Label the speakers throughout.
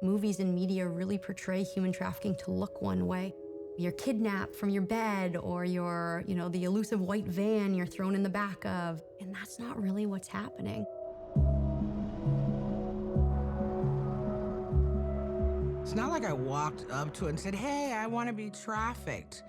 Speaker 1: Movies and media really portray human trafficking to look one way. You're kidnapped from your bed, or you're, the elusive white van you're thrown in the back of. And that's not really what's happening.
Speaker 2: It's not like I walked up to it and said, hey, I want to be trafficked.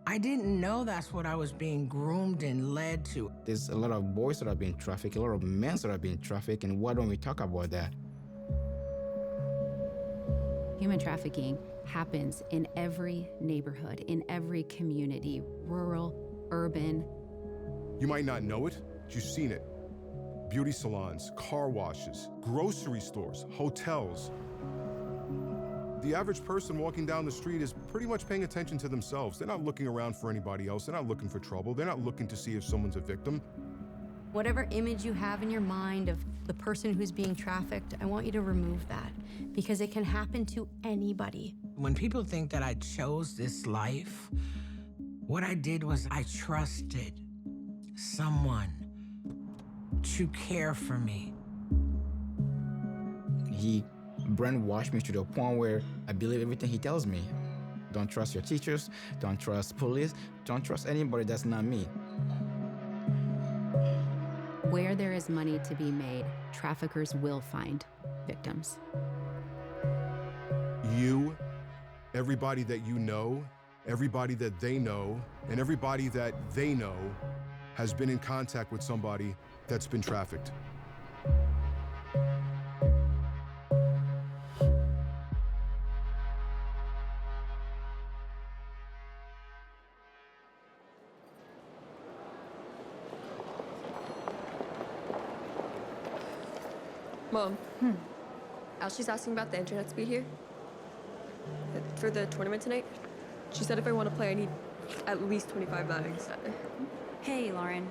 Speaker 2: I didn't know that's what I was being groomed and led to.
Speaker 3: There's a lot of boys that are being trafficked, a lot of men that are being trafficked, and why don't we talk about that?
Speaker 4: Human trafficking happens in every neighborhood, in every community, rural, urban.
Speaker 5: You might not know it, but you've seen it. Beauty salons, car washes, grocery stores, hotels. The average person walking down the street is pretty much paying attention to themselves. They're not looking around for anybody else. They're not looking for trouble. They're not looking to see if someone's a victim.
Speaker 1: Whatever image you have in your mind of the person who's being trafficked, I want you to remove that, because it can happen to anybody.
Speaker 2: When people think that I chose this life, what I did was I trusted someone to care for me.
Speaker 3: He brainwashed me to the point where I believe everything he tells me. Don't trust your teachers, don't trust police, don't trust anybody that's not me.
Speaker 4: Where there is money to be made, traffickers will find victims.
Speaker 5: You, everybody that you know, everybody that they know, and everybody that they know has been in contact with somebody that's been trafficked.
Speaker 6: Mom. Ashley's asking about the internet speed here. For the tournament tonight. She said if I want to play, I need at least 25 megs.
Speaker 7: Hey, Lauren.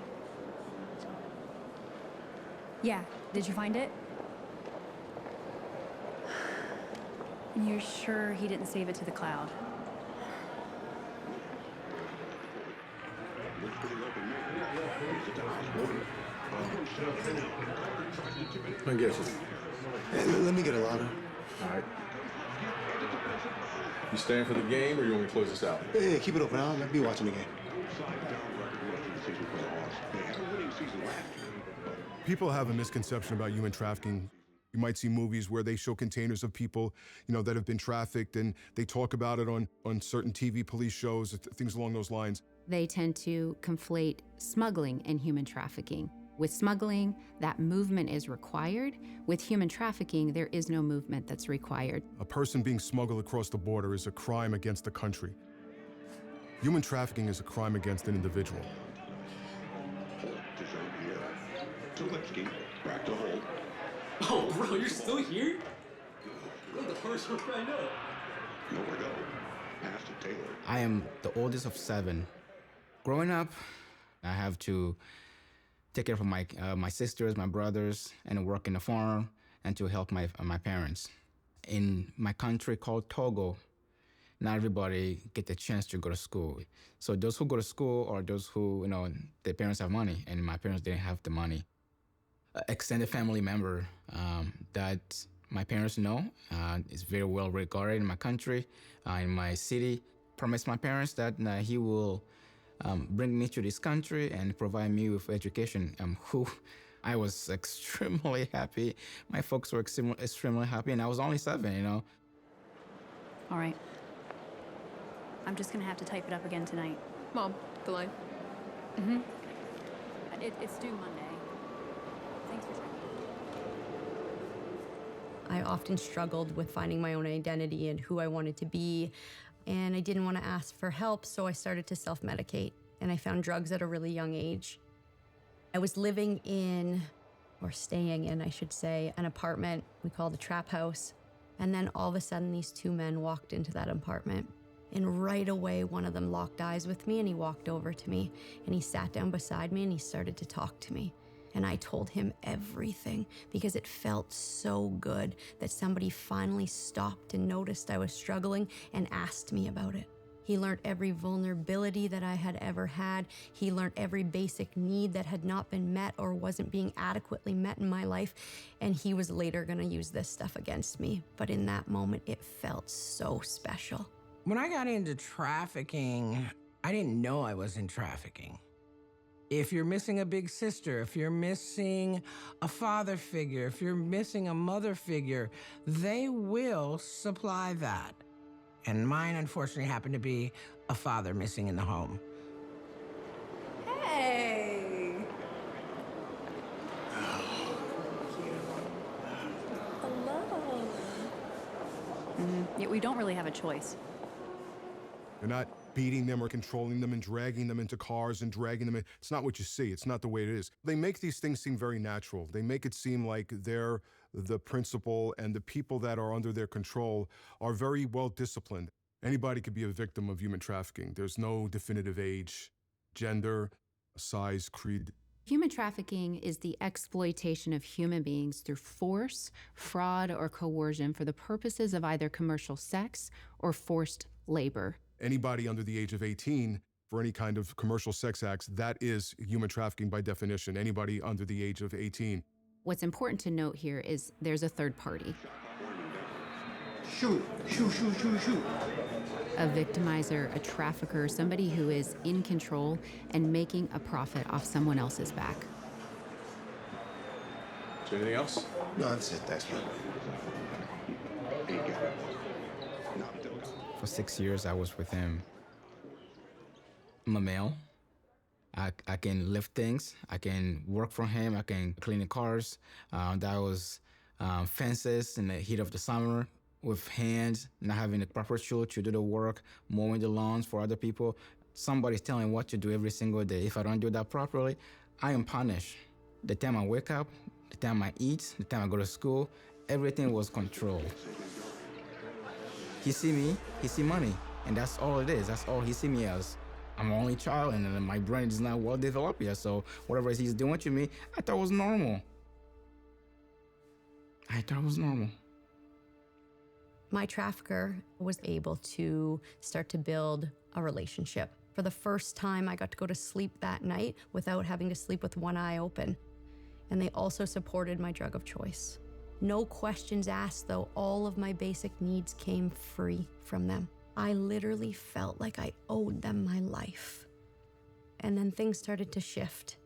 Speaker 7: Yeah, did you find it? You're sure he didn't save it to the cloud?
Speaker 8: I guess it. Hey, let me get a louder.
Speaker 9: All right. You staying for the game, or you want me to close this out?
Speaker 8: Hey, keep it open. I'll be watching the game.
Speaker 5: People have a misconception about human trafficking. You might see movies where they show containers of people, that have been trafficked, and they talk about it on certain TV police shows, things along those lines.
Speaker 4: They tend to conflate smuggling and human trafficking. With smuggling, that movement is required. With human trafficking, there is no movement that's required.
Speaker 5: A person being smuggled across the border is a crime against the country. Human trafficking is a crime against an individual.
Speaker 10: Oh, bro, you're still here? You're the first one I know.
Speaker 11: Nowhere to go. Pass to Taylor.
Speaker 3: I am the oldest of 7. Growing up, I have to take care of my sisters, my brothers, and work in the farm, and to help my parents. In my country called Togo, not everybody get the chance to go to school. So those who go to school are those who, their parents have money, and my parents didn't have the money. Extended family member that my parents know is very well regarded in my country, in my city, promised my parents that he will bring me to this country and provide me with education. I was extremely happy. My folks were extremely happy, and I was only 7,
Speaker 7: All right. I'm just gonna have to type it up again tonight.
Speaker 6: Mom, the line.
Speaker 7: Mm-hmm. It's due Monday. Thanks for checking.
Speaker 1: I often struggled with finding my own identity and who I wanted to be. And I didn't want to ask for help, so I started to self-medicate. And I found drugs at a really young age. I was living in, or staying in, I should say, an apartment we called a trap house. And then all of a sudden, these 2 men walked into that apartment. And right away, one of them locked eyes with me, and he walked over to me. And he sat down beside me, and he started to talk to me. And I told him everything, because it felt so good that somebody finally stopped and noticed I was struggling and asked me about it. He learned every vulnerability that I had ever had. He learned every basic need that had not been met or wasn't being adequately met in my life. And he was later gonna use this stuff against me. But in that moment, it felt so special.
Speaker 2: When I got into trafficking, I didn't know I was in trafficking. If you're missing a big sister, if you're missing a father figure, if you're missing a mother figure, they will supply that. And mine, unfortunately, happened to be a father missing in the home.
Speaker 7: Hey! Hello. Yeah, we don't really have a choice.
Speaker 5: They're not beating them or controlling them and dragging them into cars and dragging them in. It's not what you see. It's not the way it is. They make these things seem very natural. They make it seem like they're the principal, and the people that are under their control are very well disciplined. Anybody could be a victim of human trafficking. There's no definitive age, gender, size, creed.
Speaker 4: Human trafficking is the exploitation of human beings through force, fraud, or coercion for the purposes of either commercial sex or forced labor.
Speaker 5: Anybody under the age of 18 for any kind of commercial sex acts, that is human trafficking by definition. Anybody under the age of 18.
Speaker 4: What's important to note here is there's a third party.
Speaker 8: Shoot, shoot, shoot, shoot, shoot.
Speaker 4: A victimizer, a trafficker, somebody who is in control and making a profit off someone else's back.
Speaker 9: Is there anything else?
Speaker 8: No, that's it. Thanks, man.
Speaker 3: For 6 years, I was with him. I'm a male. I can lift things. I can work for him. I can clean the cars. That was fences in the heat of the summer with hands, not having the proper tool to do the work, mowing the lawns for other people. Somebody's telling me what to do every single day. If I don't do that properly, I am punished. The time I wake up, the time I eat, the time I go to school, everything was controlled. He see me, he see money, and that's all it is. That's all he see me as. I'm an only child, and my brain is not well developed yet, so whatever he's doing to me, I thought was normal. I thought it was normal.
Speaker 1: My trafficker was able to start to build a relationship. For the first time, I got to go to sleep that night without having to sleep with one eye open. And they also supported my drug of choice. No questions asked, though. All of my basic needs came free from them. I literally felt like I owed them my life. And then things started to shift.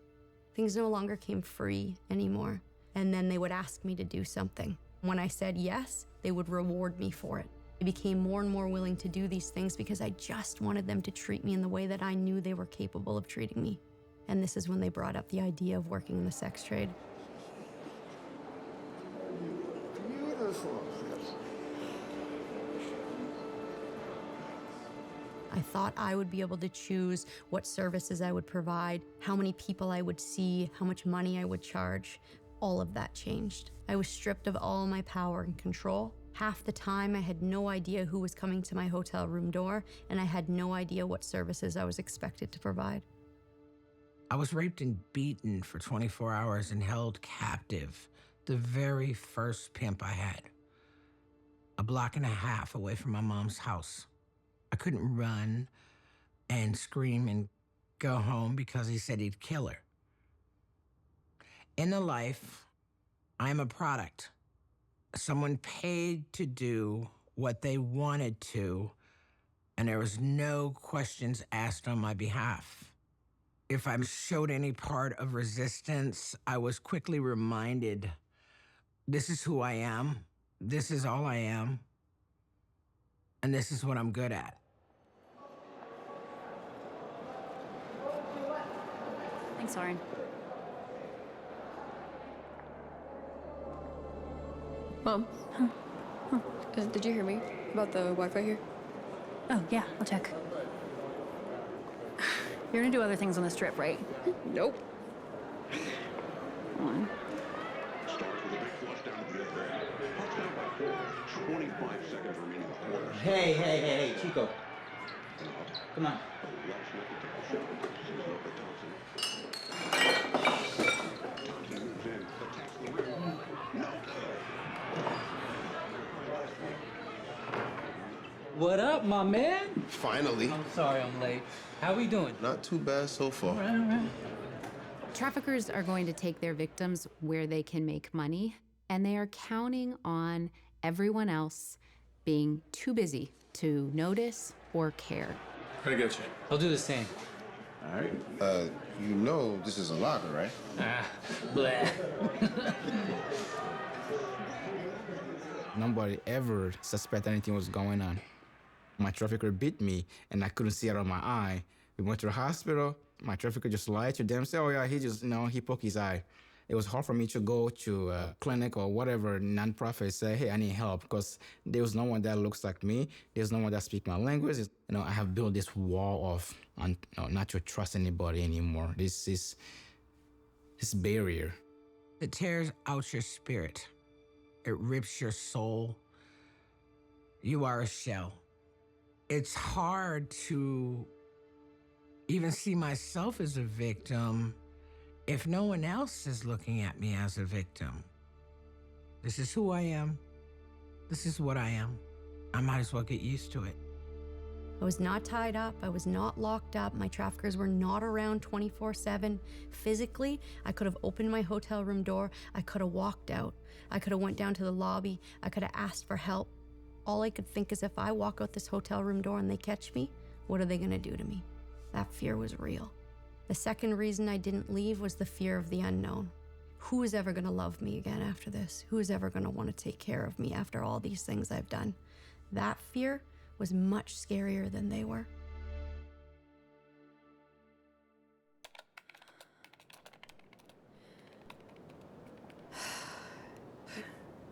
Speaker 1: Things no longer came free anymore. And then they would ask me to do something. When I said yes, they would reward me for it. I became more and more willing to do these things because I just wanted them to treat me in the way that I knew they were capable of treating me. And this is when they brought up the idea of working in the sex trade.
Speaker 8: Beautiful.
Speaker 1: I thought I would be able to choose what services I would provide, how many people I would see, how much money I would charge. All of that changed. I was stripped of all my power and control. Half the time, I had no idea who was coming to my hotel room door, and I had no idea what services I was expected to provide.
Speaker 2: I was raped and beaten for 24 hours and held captive. The very first pimp I had. A block and a half away from my mom's house. I couldn't run and scream and go home because he said he'd kill her. In the life, I'm a product. Someone paid to do what they wanted to, and there was no questions asked on my behalf. If I showed any part of resistance, I was quickly reminded, this is who I am, this is all I am, and this is what I'm good at.
Speaker 7: Thanks, Oren.
Speaker 6: Mom, did you hear me about the Wi-Fi here?
Speaker 7: Oh, yeah, I'll check. You're gonna do other things on this trip, right?
Speaker 6: Nope.
Speaker 7: Come on.
Speaker 11: Starts with a big flush down to the other end. Pucks down by 4. 25 seconds remaining in the quarter.
Speaker 10: Hey, Chico. Come on.
Speaker 11: Thompson moves in, attacks the rim. No good.
Speaker 10: What up, my man?
Speaker 8: Finally.
Speaker 10: I'm sorry I'm late. How we doing?
Speaker 8: Not too bad so far.
Speaker 10: All right.
Speaker 4: Traffickers are going to take their victims where they can make money, and they are counting on everyone else being too busy to notice or care.
Speaker 9: I get you.
Speaker 10: I'll do the same.
Speaker 8: All right. You know this is a locker, right?
Speaker 10: Ah, blah.
Speaker 3: Nobody ever suspected anything was going on. My trafficker beat me, and I couldn't see out of my eye. We went to the hospital. My trafficker just lied to them, say, oh yeah, he just, he poked his eye. It was hard for me to go to a clinic or whatever nonprofit, say, hey, I need help, because there was no one that looks like me. There's no one that speaks my language. I have built this wall of not to trust anybody anymore. This barrier.
Speaker 2: It tears out your spirit. It rips your soul. You are a shell. It's hard to even see myself as a victim if no one else is looking at me as a victim. This is who I am. This is what I am. I might as well get used to it.
Speaker 1: I was not tied up. I was not locked up. My traffickers were not around 24/7. Physically, I could have opened my hotel room door. I could have walked out. I could have went down to the lobby. I could have asked for help. All I could think is if I walk out this hotel room door and they catch me, what are they gonna do to me? That fear was real. The second reason I didn't leave was the fear of the unknown. Who is ever gonna love me again after this? Who is ever gonna wanna take care of me after all these things I've done? That fear was much scarier than they were.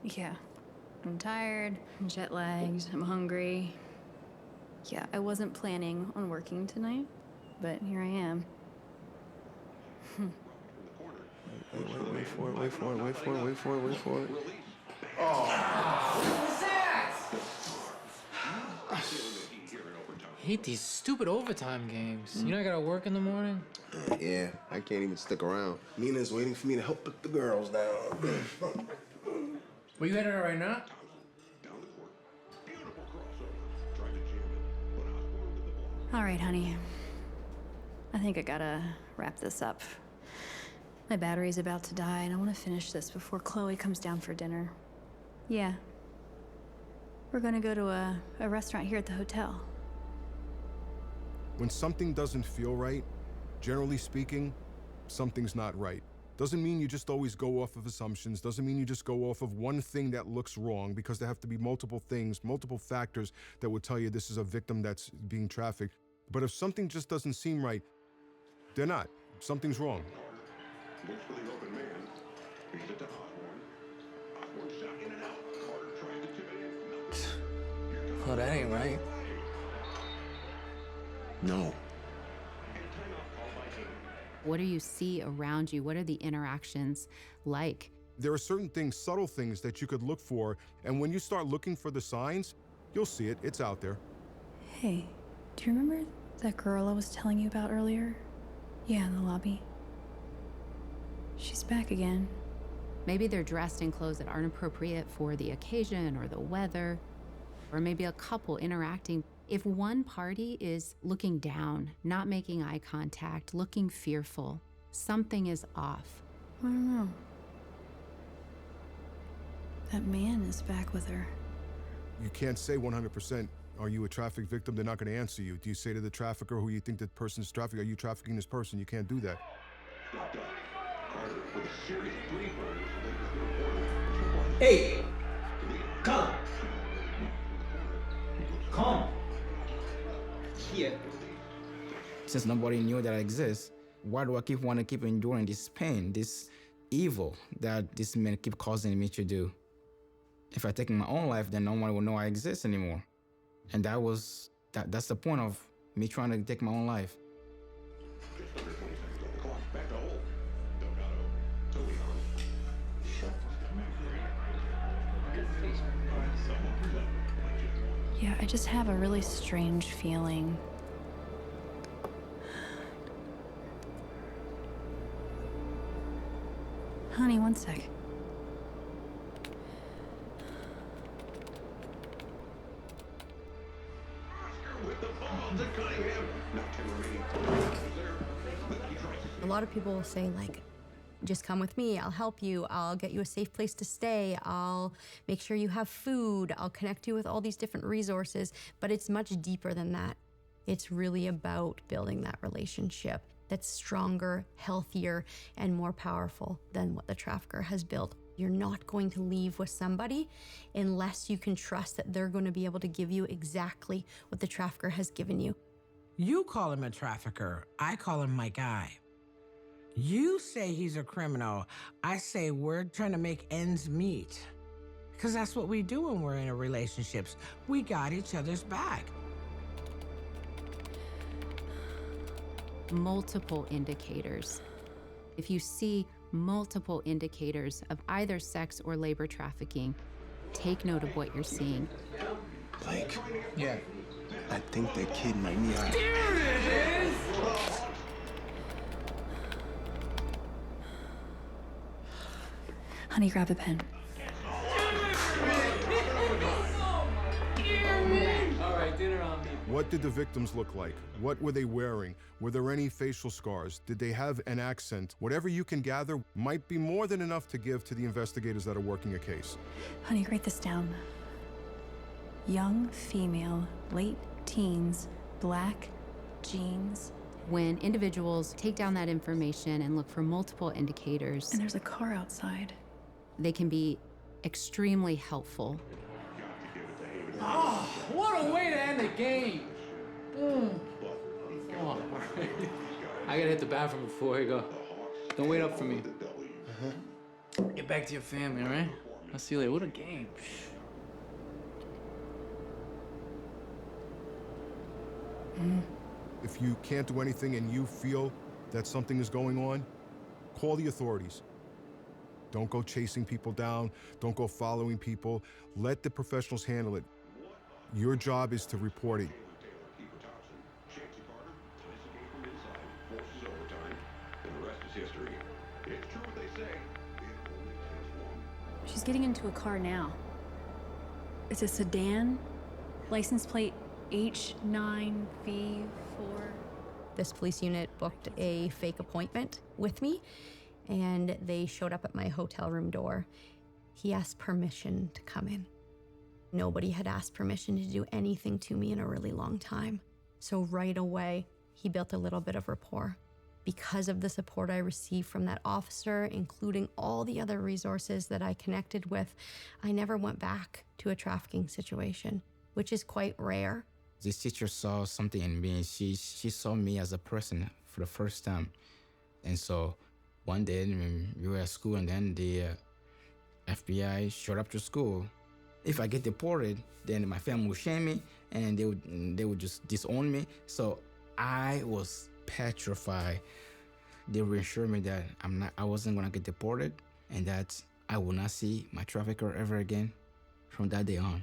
Speaker 7: Yeah. I'm tired, I'm jet lagged, I'm hungry. Yeah, I wasn't planning on working tonight, but here I am.
Speaker 8: Wait for it.
Speaker 10: Hate these stupid overtime games. You know I gotta work in the morning?
Speaker 8: Yeah, I can't even stick around. Nina's waiting for me to help put the girls down.
Speaker 10: Where you headed right now?
Speaker 7: All right, honey. I think I gotta wrap this up. My battery's about to die, and I want to finish this before Chloe comes down for dinner. Yeah. We're gonna go to a restaurant here at the hotel.
Speaker 5: When something doesn't feel right, generally speaking, something's not right. Doesn't mean you just always go off of assumptions, doesn't mean you just go off of one thing that looks wrong, because there have to be multiple things, multiple factors that would tell you this is a victim that's being trafficked. But if something just doesn't seem right, they're not. Something's wrong.
Speaker 10: Oh, that ain't right.
Speaker 8: No.
Speaker 4: What do you see around you? What are the interactions like?
Speaker 5: There are certain things, subtle things that you could look for, and when you start looking for the signs, you'll see it. It's out there.
Speaker 7: Hey, do you remember that girl I was telling you about earlier? Yeah, in the lobby. She's back again.
Speaker 4: Maybe they're dressed in clothes that aren't appropriate for the occasion or the weather, or maybe a couple interacting. If one party is looking down, not making eye contact, looking fearful, something is off.
Speaker 7: I don't know. That man is back with her.
Speaker 5: You can't say 100%, are you a traffic victim? They're not going to answer you. Do you say to the trafficker who you think that person's trafficking, are you trafficking this person? You can't do that.
Speaker 10: Hey! Come! Come! Here.
Speaker 3: Since nobody knew that I exist, why do I want to keep enduring this pain, this evil that this man keep causing me to do? If I take my own life, then no one will know I exist anymore. And that's the point of me trying to take my own life.
Speaker 7: Yeah, I just have a really strange feeling. Honey, one sec.
Speaker 1: lot of people will say, like, just come with me, I'll help you, I'll get you a safe place to stay, I'll make sure you have food, I'll connect you with all these different resources, but it's much deeper than that. It's really about building that relationship that's stronger, healthier, and more powerful than what the trafficker has built. You're not going to leave with somebody unless you can trust that they're going to be able to give you exactly what the trafficker has given you.
Speaker 2: You call him a trafficker, I call him my guy. You say he's a criminal, I say we're trying to make ends meet. Because that's what we do when we're in relationships. We got each other's back.
Speaker 4: Multiple indicators. If you see multiple indicators of either sex or labor trafficking, take note of what you're seeing.
Speaker 8: Blake,
Speaker 3: Yeah.
Speaker 8: I think that kid might need our...
Speaker 10: Here it is!
Speaker 7: Honey, grab a pen.
Speaker 10: All right, dinner on me.
Speaker 5: What did the victims look like? What were they wearing? Were there any facial scars? Did they have an accent? Whatever you can gather might be more than enough to give to the investigators that are working a case.
Speaker 7: Honey, write this down. Young female, late teens, black, jeans.
Speaker 4: When individuals take down that information and look for multiple indicators,
Speaker 7: And there's a car outside.
Speaker 4: they can be extremely helpful.
Speaker 10: Oh, what a way to end the game. Oh, all right. I gotta hit the bathroom before I go. Don't wait up for me. Get back to your family, all right? I'll see you later. What a game.
Speaker 5: If you can't do anything and you feel that something is going on, call the authorities. Don't go chasing people down. Don't go following people. Let the professionals handle it. Your job is to report it.
Speaker 7: She's getting into a car now. It's a sedan, license plate H9V4.
Speaker 1: This police unit booked a fake appointment with me, and they showed up at my hotel room door. He asked permission to come in. Nobody had asked permission to do anything to me in a really long time. So right away, he built a little bit of rapport. Because of the support I received from that officer, including all the other resources that I connected with, I never went back to a trafficking situation, which is quite rare.
Speaker 3: This teacher saw something in me. She saw me as a person for the first time. And so one day when we were at school and then the FBI showed up to school. If I get deported, then my family would shame me and they would just disown me. So I was petrified. They reassured me that I wasn't gonna get deported and that I will not see my trafficker ever again from that day on.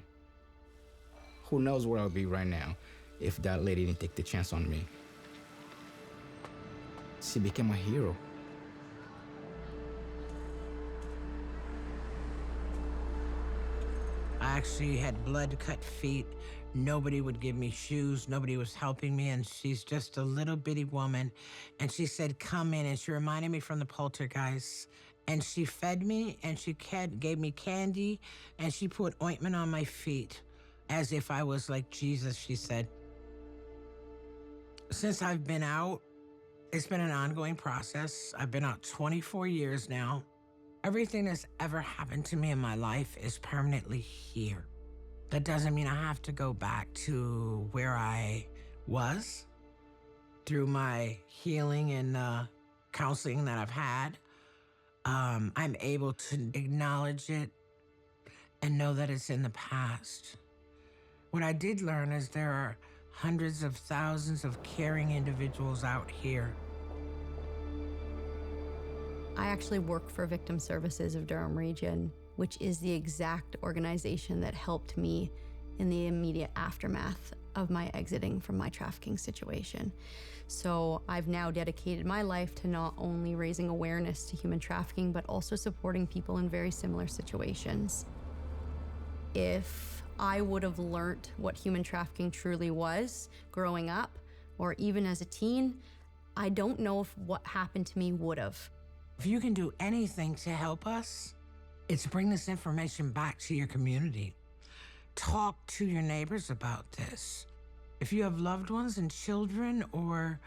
Speaker 3: Who knows where I'll be right now if that lady didn't take the chance on me. She became a hero.
Speaker 2: I actually had blood-cut feet. Nobody would give me shoes. Nobody was helping me, and she's just a little bitty woman. And she said, come in, and she reminded me from the poltergeist. And she fed me, and she gave me candy, and she put ointment on my feet, as if I was like Jesus, she said. Since I've been out, it's been an ongoing process. I've been out 24 years now. Everything that's ever happened to me in my life is permanently here. That doesn't mean I have to go back to where I was. Through my healing and counseling that I've had, I'm able to acknowledge it and know that it's in the past. What I did learn is there are hundreds of thousands of caring individuals out here.
Speaker 1: I actually work for Victim Services of Durham Region, which is the exact organization that helped me in the immediate aftermath of my exiting from my trafficking situation. So I've now dedicated my life to not only raising awareness to human trafficking, but also supporting people in very similar situations. If I would have learned what human trafficking truly was growing up, or even as a teen, I don't know if what happened to me would have.
Speaker 2: If you can do anything to help us, it's bring this information back to your community. Talk to your neighbors about this. If you have loved ones and children or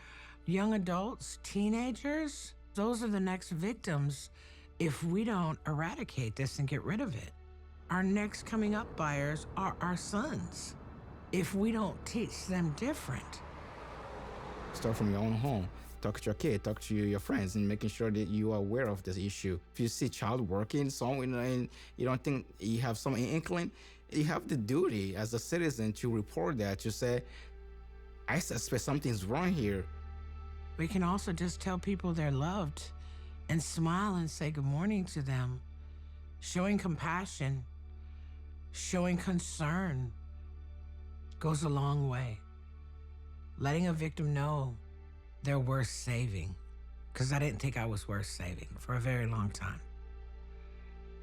Speaker 2: young adults, teenagers, those are the next victims if we don't eradicate this and get rid of it. Our next coming up buyers are our sons if we don't teach them different.
Speaker 3: Start from your own home. Talk to your kid, talk to your friends, and making sure that you are aware of this issue. If you see child working somewhere and you don't think you have some inkling, you have the duty as a citizen to report that, to say, I suspect something's wrong here.
Speaker 2: We can also just tell people they're loved and smile and say good morning to them. Showing compassion, showing concern goes a long way. Letting a victim know they're worth saving, because I didn't think I was worth saving for a very long time.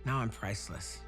Speaker 2: Now I'm priceless.